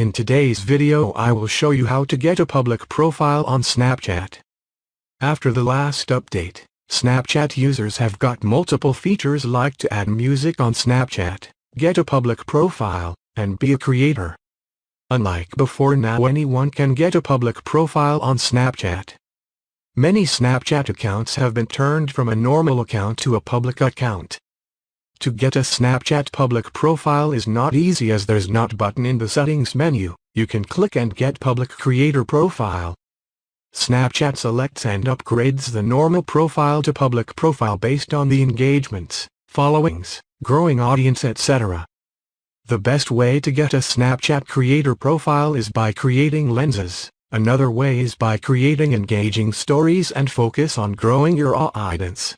In today's video I will show you how to get a public profile on Snapchat. After the last update, Snapchat users have got multiple features like to add music on Snapchat, get a public profile, and be a creator. Unlike before, now anyone can get a public profile on Snapchat. Many Snapchat accounts have been turned from a normal account to a public account. To get a Snapchat public profile is not easy as there's not button in the settings menu. You can click and get public creator profile. Snapchat selects and upgrades the normal profile to public profile based on the engagements, followings, growing audience, etc. The best way to get a Snapchat creator profile is by creating lenses. Another way is by creating engaging stories and focus on growing your audience.